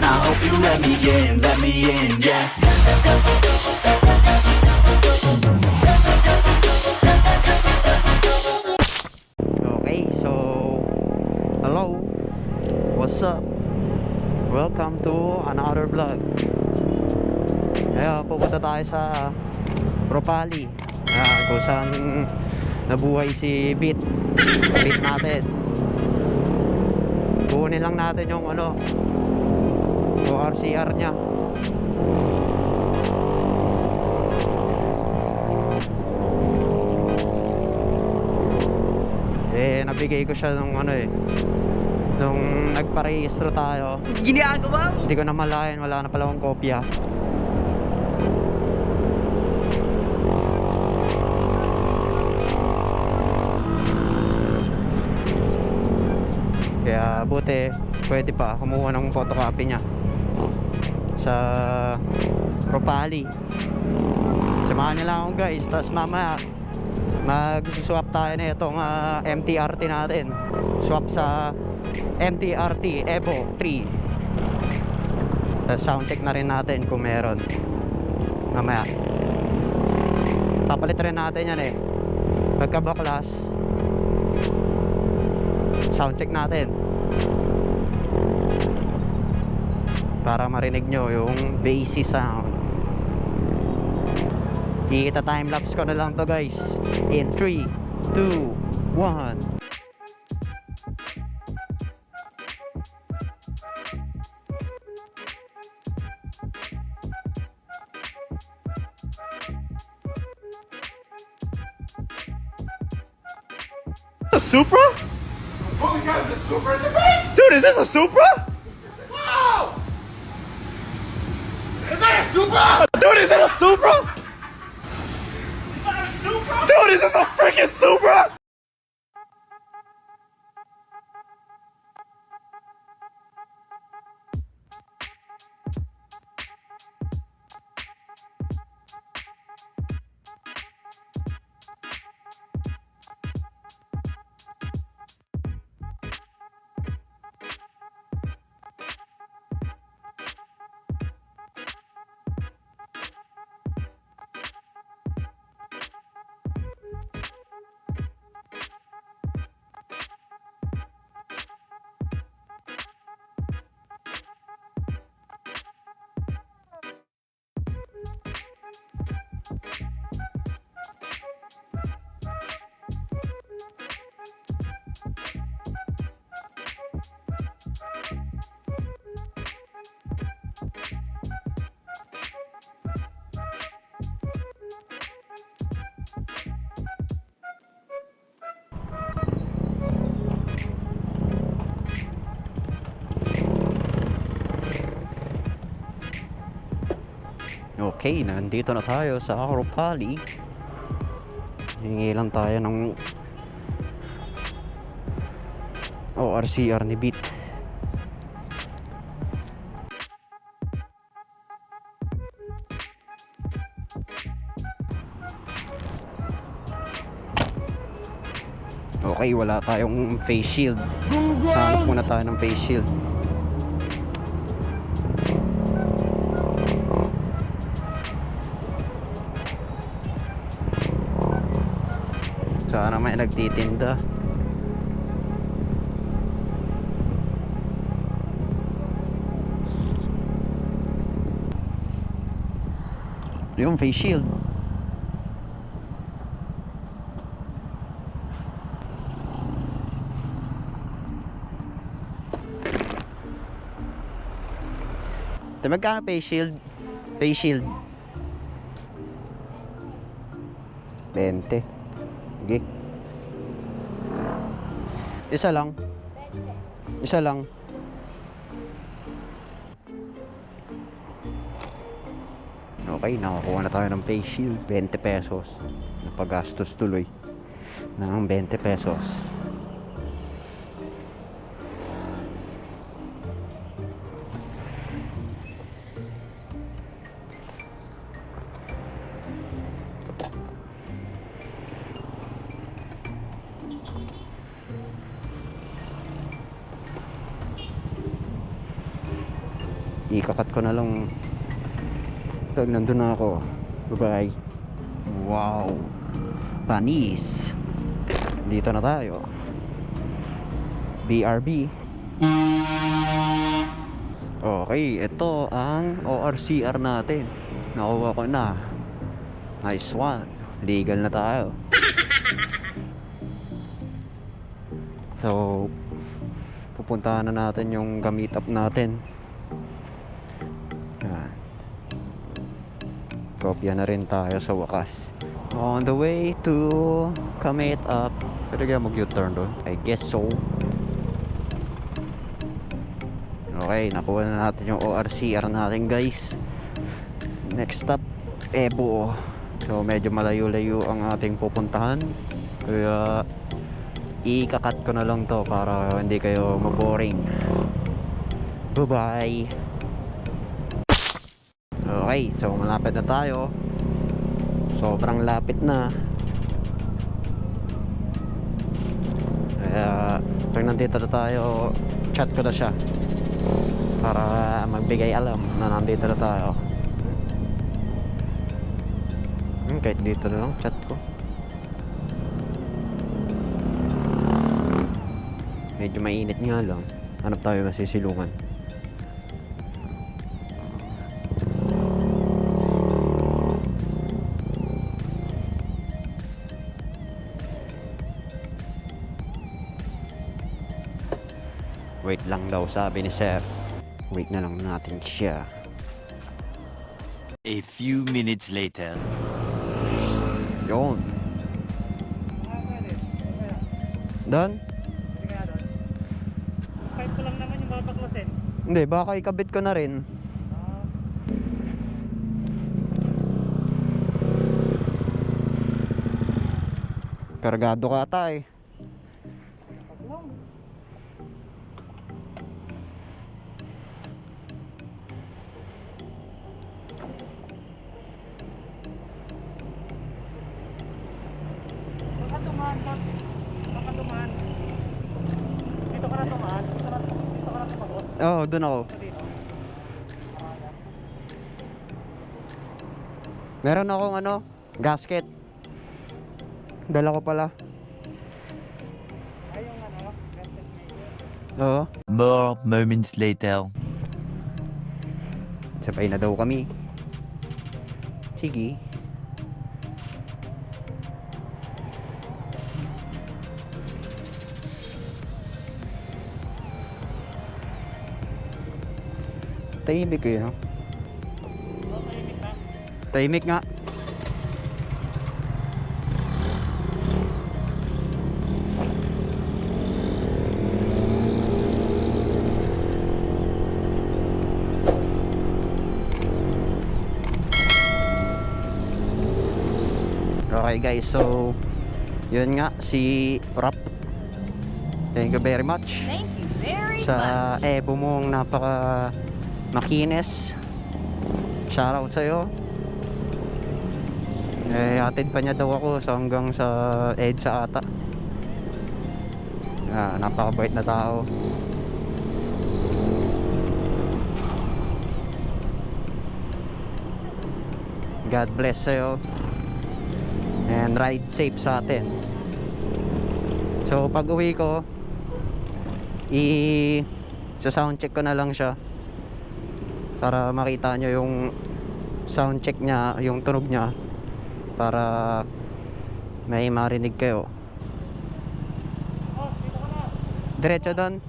I hope you let me in, yeah. Okay, so hello, what's up? Welcome to another vlog. Kaya pupunta tayo sa Ropali, kung saan nabuhay si Beat natin. Kunin lang natin yung ORCR nya. Nabigay ko siya nung nung nagparehistro tayo. Ginagawa mo? Hindi ko na malayan, wala na pala akong kopya. Kaya buti pwede pa kumuha ng photocopy niya sa Ropali. Samahan niyo lang ako guys, tapos mamaya mag-swap tayo na itong MTRT natin. Swap sa MTRT Evo 3. Tapos sound check na rin natin kung meron. Mamaya papalit rin natin yan pagkabaklas. Sound check natin para marinig nyo yung bassy sound. Kita time-lapse ko na lang to guys. In 3, 2, 1. A Supra? Holy God, is a Supra in the back? Dude, is this a Supra? Wow! Is that a Supra? Dude, is it a Supra? Dude, is this a freaking Supra? Okay, nandito na tayo sa Ropali. Hingi lang tayo ng ORCR ni Beat. Okay, wala tayong face shield. Hanap muna tayo ng face shield. Sana may nagtitinda. Yung face shield. Magkano face shield? Face shield 20. Okay. Isa lang. Isa lang. Okay, nakakuha na tayo ng face shield. 20 pesos. Napagastos tuloy ng 20 pesos. ikakat ko na lang pag nandun na ako. Bye bye. Wow, panis. Dito na tayo. BRB. Okay, ito ang ORCR natin. Nakuha ko na. Nice one. Legal na tayo. So, pupuntahan na natin yung gamit up natin. Yan. Kopya na rin tayo sa wakas. On the way to Kamit up. Pwede kaya mag-U-turn doon? I guess so. Okay, nakuha na natin yung ORCR natin, guys. Next stop, Ebo. So medyo malayo-layo ang ating pupuntahan. Kaya ikakat ko na lang to para hindi kayo maboring. Bye bye. Okay, so malapit na tayo. Sobrang lapit na. Kaya pag nandito na tayo, chat ko na siya para magbigay alam na nandito na tayo. Kahit dito na lang chat ko. Medyo mainit nga lang. Hanap tayo masisilungan. Wait lang daw, sabi ni sir. Wait na lang natin siya. A few minutes later. Yun. Dan? Kahit ko lang naman yung babaklasin. Hindi, baka ikabit ko na rin. Kargado ka ata eh. Baka tumaan, boss. Baka tumaan. Dito ka na tumaan. Dito ka na tumaan, boss. Oo, dun ako. Dito. Meron akong ano, gasket. Dala ko pala. Ay, yung ano, gasket maker. Oo. More moments later. Sabay na daw kami. Sige. Tahimik ko yun. Tahimik ka. Tahimik nga. Okay guys, so yun nga si Rap. Thank you very much Thank you very sa much. Evo mong napaka makinis. Shoutout sa'yo. Eh, hatid pa niya daw ako sa hanggang sa EDSA ata. Napakabait na tao. God bless sa'yo. And ride safe sa atin. So pag uwi ko, sa sound check ko na lang siya para makita nyo yung sound check niya, yung tunog niya, para may marinig kayo. Oh, dito ka na. Diretso doon.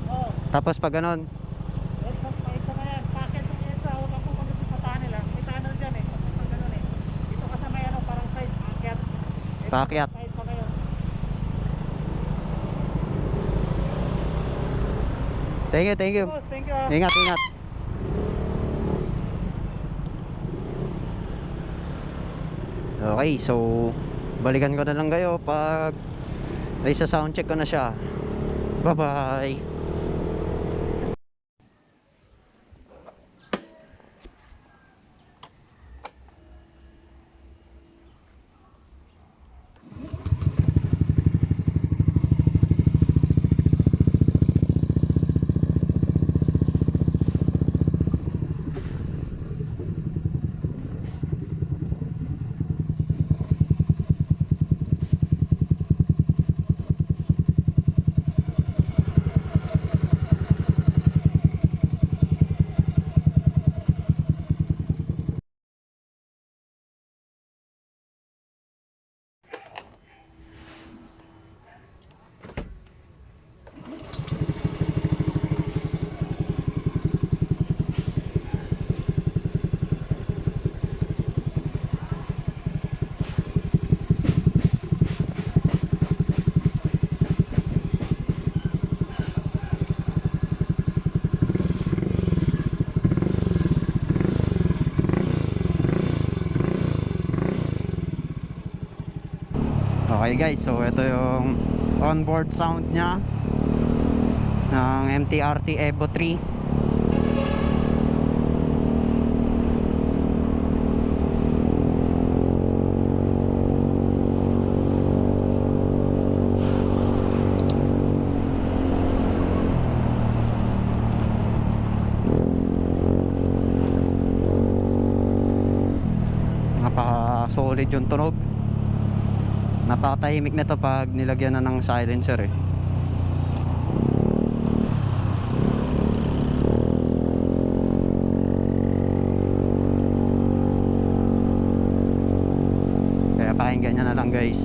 Oh, Tapos pag ganon, ito na yan. Packet ng EDSA. Huwag ako pagdating sa tunnel ah. May tunnel dyan eh. Pag ganun eh. Dito ka sa may ano, parang side packet. Paakyat. Side pa kayo. thank you. Boss, thank you ah. Ingat, ingat. Okay, so balikan ko na lang kayo pag ay sa sound check ko na siya. Bye bye. Okay guys, so ito yung onboard sound nya ng MT-RT Evo 3. Napaka-solid yung tunog. Napakatahimik na to pag nilagyan na ng silencer eh. Kaya pakinggan nyo na lang guys.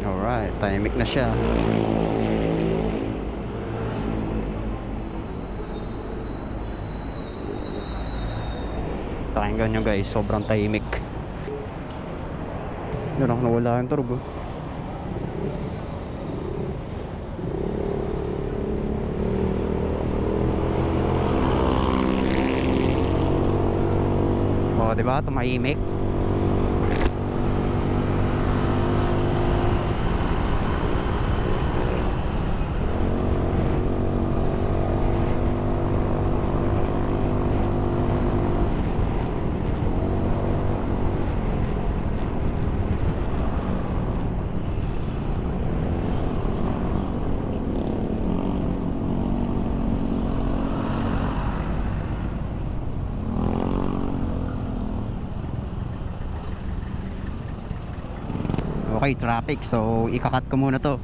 Alright, tahimik na siya. Pakinggan nyo guys, sobrang tahimik. Yun ako, nawala yung turbo. O, diba? Tumahimik. Okay, traffic. So, ikakat ko muna to.